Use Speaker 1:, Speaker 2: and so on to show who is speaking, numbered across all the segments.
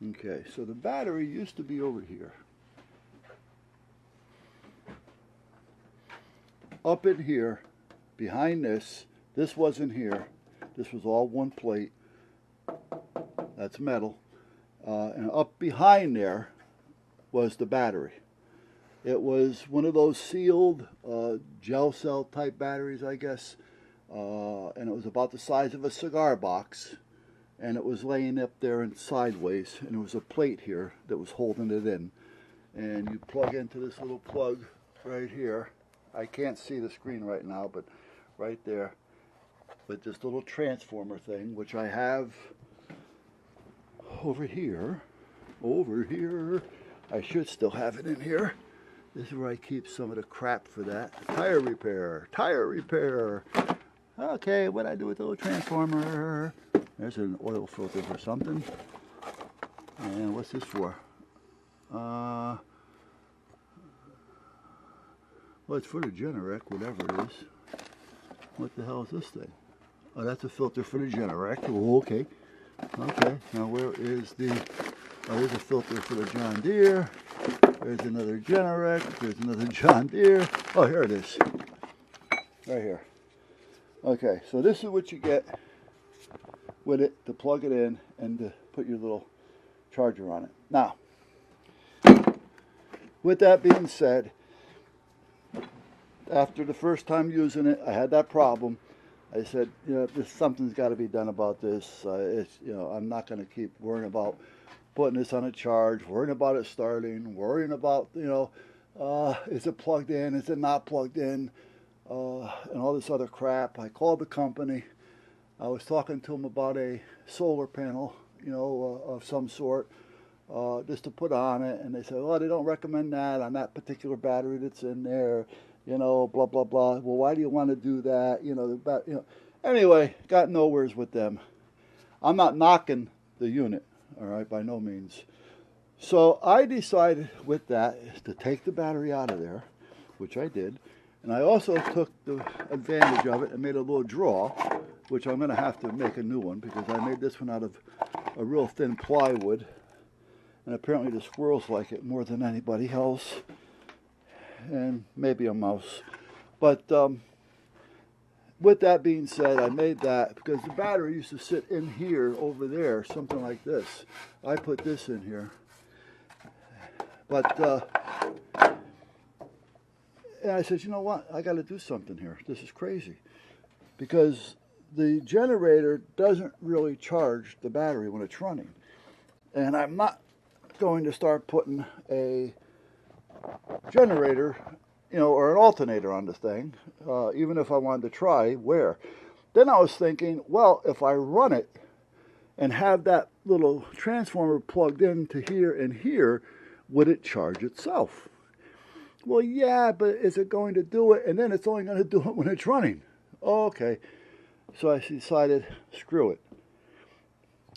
Speaker 1: Okay, so the battery used to be over here. Up in here, behind this wasn't here. This was all one plate. That's metal. And up behind there was the battery. It was one of those sealed gel cell type batteries, I guess. And it was about the size of a cigar box. And it was laying up there and sideways. And there was a plate here that was holding it in. And you plug into this little plug right here. I can't see the screen right now, but right there. With this little transformer thing, which I have over here. I should still have it in here. This is where I keep some of the crap for that. Tire repair. Okay, what I do with the little transformer? There's an oil filter for something. And what's this for? Well, it's for the Generac, whatever it is. What the hell is this thing? Oh, that's a filter for the Generac. Oh, okay. Okay, now where is the... Oh, there's a filter for the John Deere. There's another Generac. There's another John Deere. Oh, here it is. Right here. Okay, so this is what you get with it to plug it in and to put your little charger on it. Now, with that being said, after the first time using it, I had that problem. I said, you know, something's got to be done about this. I'm not going to keep worrying about putting this on a charge, worrying about it starting, worrying about, is it plugged in, is it not plugged in, and all this other crap. I called the company. I was talking to them about a solar panel, of some sort, just to put on it, and they said, well, they don't recommend that on that particular battery that's in there. Blah, blah, blah. Well, why do you want to do that? Anyway, got nowheres with them. I'm not knocking the unit, all right, by no means. So I decided with that to take the battery out of there, which I did. And I also took the advantage of it and made a little drawer, which I'm going to have to make a new one because I made this one out of a real thin plywood. And apparently the squirrels like it more than anybody else. And maybe a mouse. But with that being said, I made that because the battery used to sit in here over there, something like this. I put this in here. But and I said, you know what? I got to do something here. This is crazy. Because the generator doesn't really charge the battery when it's running. And I'm not going to start putting a generator, or an alternator on the thing, even if I wanted to try where. Then I was thinking, well, if I run it and have that little transformer plugged into here and here, would it charge itself? Well, yeah, but is it going to do it? And then it's only going to do it when it's running. Okay. So I decided, screw it.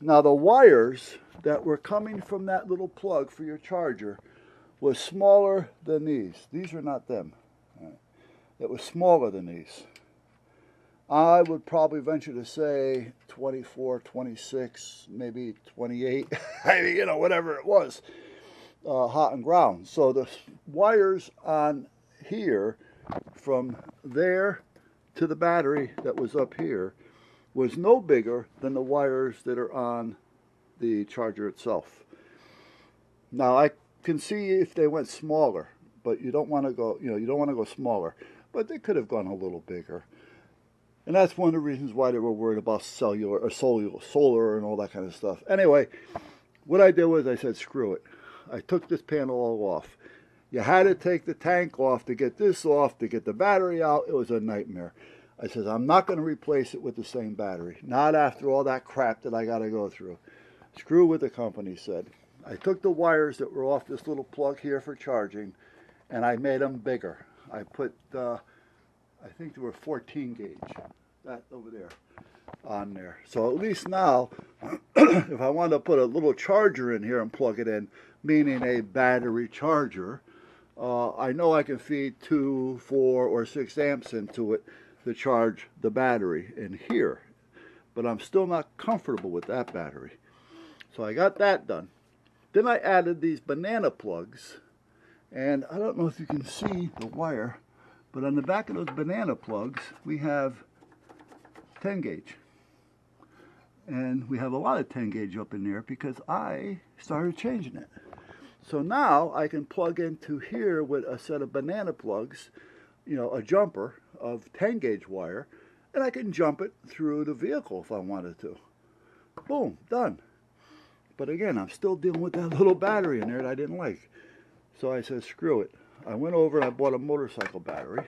Speaker 1: Now the wires that were coming from that little plug for your charger was smaller than these. These are not them. It was smaller than these. I would probably venture to say 24, 26, maybe 28, whatever it was, hot and ground. So the wires on here from there to the battery that was up here was no bigger than the wires that are on the charger itself. Now I can see if they went smaller, but you don't want to go, you don't want to go smaller, but they could have gone a little bigger. And that's one of the reasons why they were worried about solar and all that kind of stuff. Anyway, what I did was I said, screw it. I took this panel all off. You had to take the tank off to get this off, to get the battery out. It was a nightmare. I said, I'm not going to replace it with the same battery. Not after all that crap that I got to go through. Screw what the company said. I took the wires that were off this little plug here for charging, and I made them bigger. I put, I think there were 14 gauge, that over there, on there. So at least now, if I wanted to put a little charger in here and plug it in, meaning a battery charger, I know I can feed 2, 4, or 6 amps into it to charge the battery in here. But I'm still not comfortable with that battery. So I got that done. Then I added these banana plugs, and I don't know if you can see the wire, but on the back of those banana plugs we have 10 gauge. And we have a lot of 10 gauge up in there because I started changing it. So now I can plug into here with a set of banana plugs, you know, a jumper of 10 gauge wire, and I can jump it through the vehicle if I wanted to. Boom, done. But again, I'm still dealing with that little battery in there that I didn't like. So I said, screw it. I went over and I bought a motorcycle battery.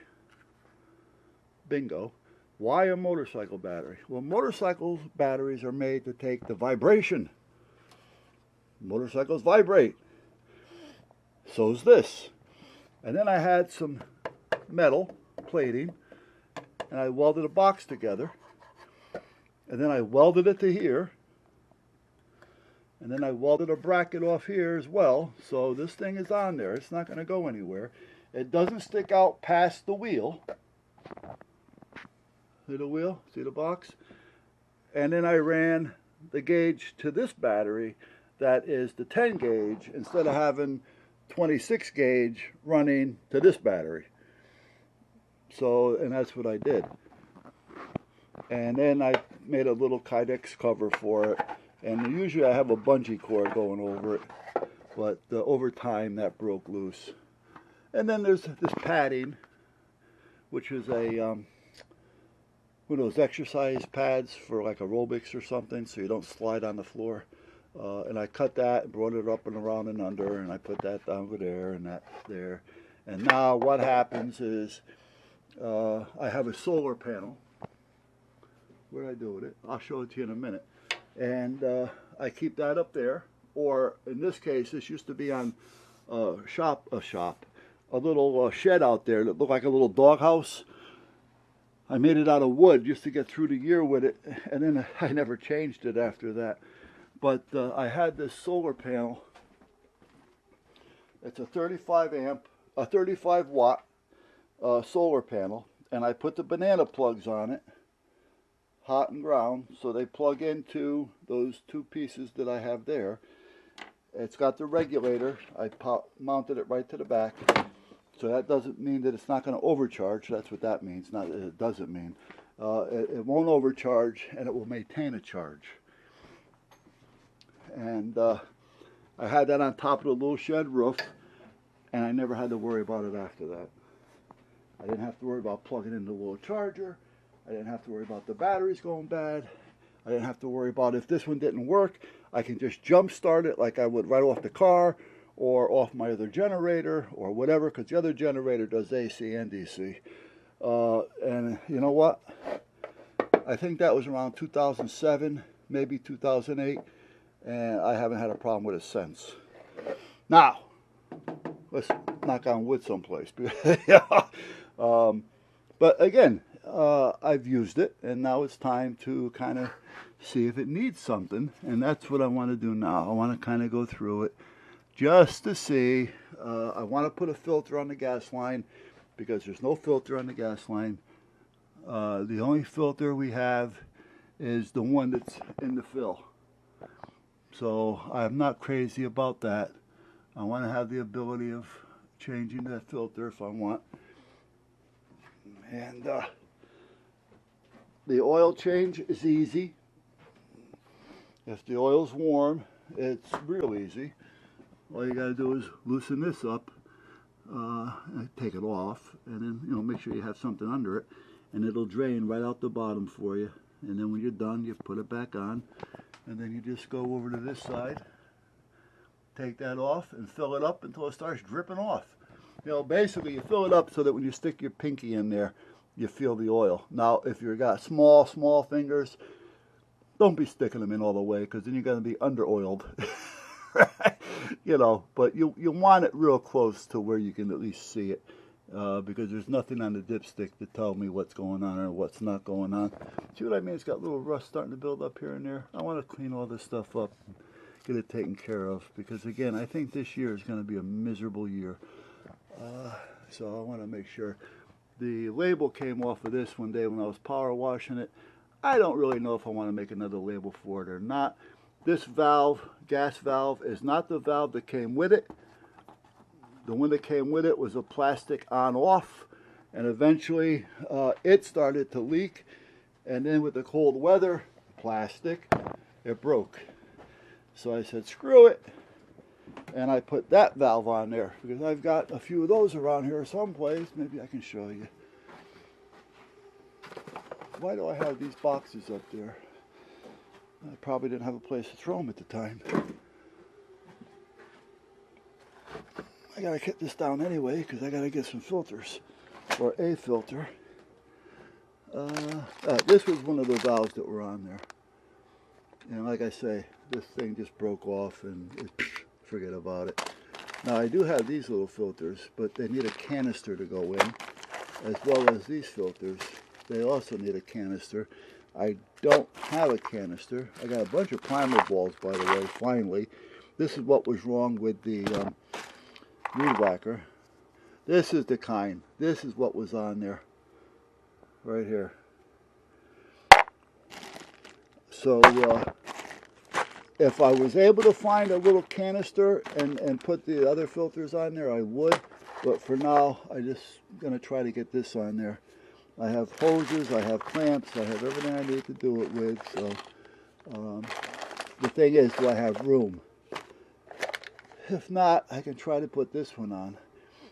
Speaker 1: Bingo. Why a motorcycle battery? Well, motorcycle batteries are made to take the vibration. Motorcycles vibrate. So's this. And then I had some metal plating, and I welded a box together. And then I welded it to here. And then I welded a bracket off here as well. So this thing is on there. It's not going to go anywhere. It doesn't stick out past the wheel. See the wheel? See the box? And then I ran the gauge to this battery that is the 10 gauge instead of having 26 gauge running to this battery. So, and that's what I did. And then I made a little Kydex cover for it. And usually I have a bungee cord going over it, but over time that broke loose. And then there's this padding, which is a one of those exercise pads for like aerobics or something, so you don't slide on the floor. And I cut that and brought it up and around and under, and I put that down over there and that there. And now what happens is I have a solar panel. What did I do with it? I'll show it to you in a minute. And I keep that up there, or in this case, this used to be on a little shed out there that looked like a little doghouse. I made it out of wood just to get through the year with it, and then I never changed it after that. But I had this solar panel. It's a 35 watt solar panel, and I put the banana plugs on it, hot and ground, so they plug into those two pieces that I have there. It's got the regulator. I mounted it right to the back. So that doesn't mean that it's not going to overcharge. That's what that means. Not that it doesn't mean. It won't overcharge, and it will maintain a charge. And I had that on top of the little shed roof, and I never had to worry about it after that. I didn't have to worry about plugging in the little charger. I didn't have to worry about the batteries going bad. I didn't have to worry about if this one didn't work, I can just jump start it like I would right off the car, or off my other generator, or whatever, because the other generator does AC and DC. And you know what? I think that was around 2007, maybe 2008, and I haven't had a problem with it since. Now, let's knock on wood someplace. But again, I've used it, and now it's time to kind of see if it needs something, and that's what I want to do now. I want to kind of go through it just to see. I want to put a filter on the gas line because there's no filter on the gas line. The only filter we have is the one that's in the fill. So I'm not crazy about that. I want to have the ability of changing that filter if I want. And the oil change is easy. If the oil's warm, it's real easy. All you got to do is loosen this up, and take it off, and then make sure you have something under it, and it'll drain right out the bottom for you. And then when you're done, you put it back on, and then you just go over to this side, take that off, and fill it up until it starts dripping off. Basically you fill it up so that when you stick your pinky in there, you feel the oil. Now, if you've got small fingers, don't be sticking them in all the way, because then you're going to be under-oiled. But you want it real close to where you can at least see it, because there's nothing on the dipstick to tell me what's going on or what's not going on. See what I mean? It's got little rust starting to build up here and there. I want to clean all this stuff up and get it taken care of, because again, I think this year is going to be a miserable year. So I want to make sure. The label came off of this one day when I was power washing it. I don't really know if I want to make another label for it or not. This valve, gas valve, is not the valve that came with it. The one that came with it was a plastic on-off, and eventually it started to leak, and then with the cold weather, plastic, it broke. So I said, screw it, and I put that valve on there, because I've got a few of those around here someplace. Maybe I can show you. Why do I have these boxes up there? I probably didn't have a place to throw them at the time. I gotta get this down anyway, because I gotta get some filters, or a filter. This was one of the valves that were on there. And like I say, this thing just broke off and forget about it. Now I do have these little filters, but they need a canister to go in, as well as these filters. They also need a canister. I don't have a canister. I got a bunch of primer balls, by the way, finally. This is what was wrong with the weed whacker. This is the kind. This is what was on there. Right here. So if I was able to find a little canister and put the other filters on there, I would. But for now, I'm just going to try to get this on there. I have hoses, I have clamps, I have everything I need to do it with. So the thing is, do I have room? If not, I can try to put this one on.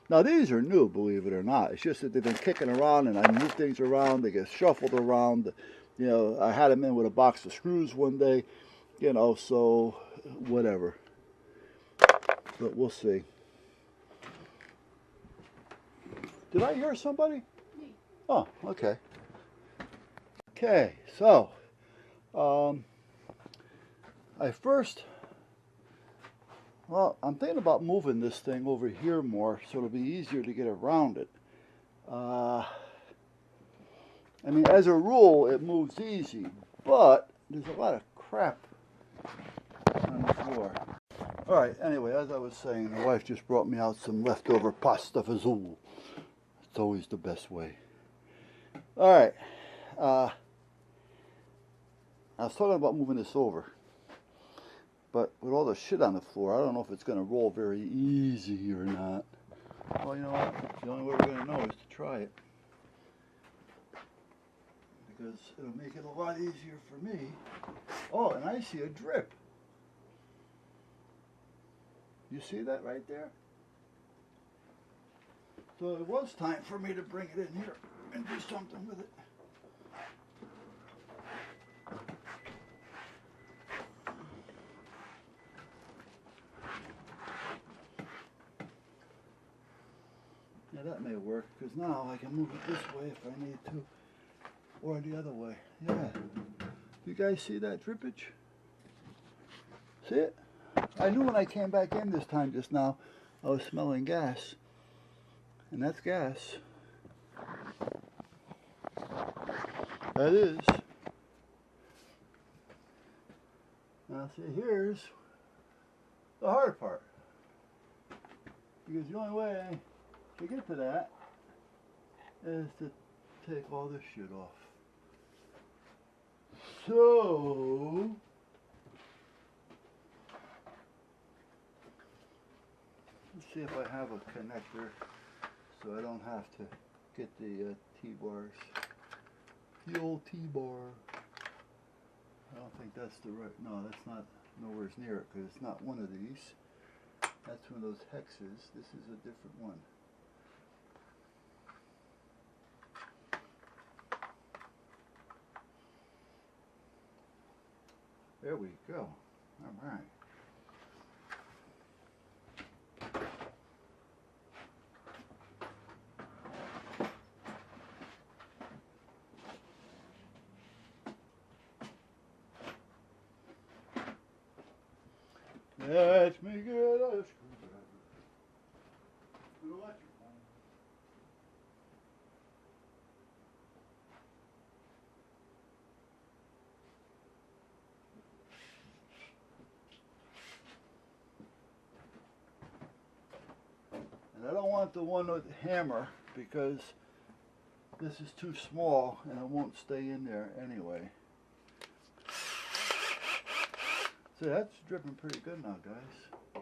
Speaker 1: Now these are new, believe it or not. It's just that they've been kicking around, and I move things around. They get shuffled around. You know, I had them in with a box of screws one day. You know, so whatever. But we'll see. Did I hear somebody? Oh, okay. Okay, so I'm thinking about moving this thing over here more so it'll be easier to get around it. I mean, as a rule, it moves easy, but there's a lot of crap on the floor. All right, anyway, as I was saying, the wife just brought me out some leftover pasta fazool. It's always the best way. All right, I was talking about moving this over, but with all the shit on the floor, I don't know if it's going to roll very easy or not. Well, you know what? The only way we're going to know is to try it, because it'll make it a lot easier for me. Oh, and I see a drip. You see that right there? So it was time for me to bring it in here and do something with it. Now that may work, because now I can move it this way if I need to, or the other way. Yeah. You guys see that drippage? See it? I knew when I came back in this time just now, I was smelling gas. And that's gas. That is. Now see, here's the hard part. Because the only way to get to that is to take all this shit off. So let's see if I have a connector so I don't have to get the T-bars. The old T-bar. I don't think that's the right, no, that's not, nowhere near it, because it's not one of these. That's one of those hexes. This is a different one. There we go. All right. Let me get a screwdriver. An electric one. And I don't want the one with the hammer, because this is too small and it won't stay in there anyway. So that's dripping pretty good now, guys.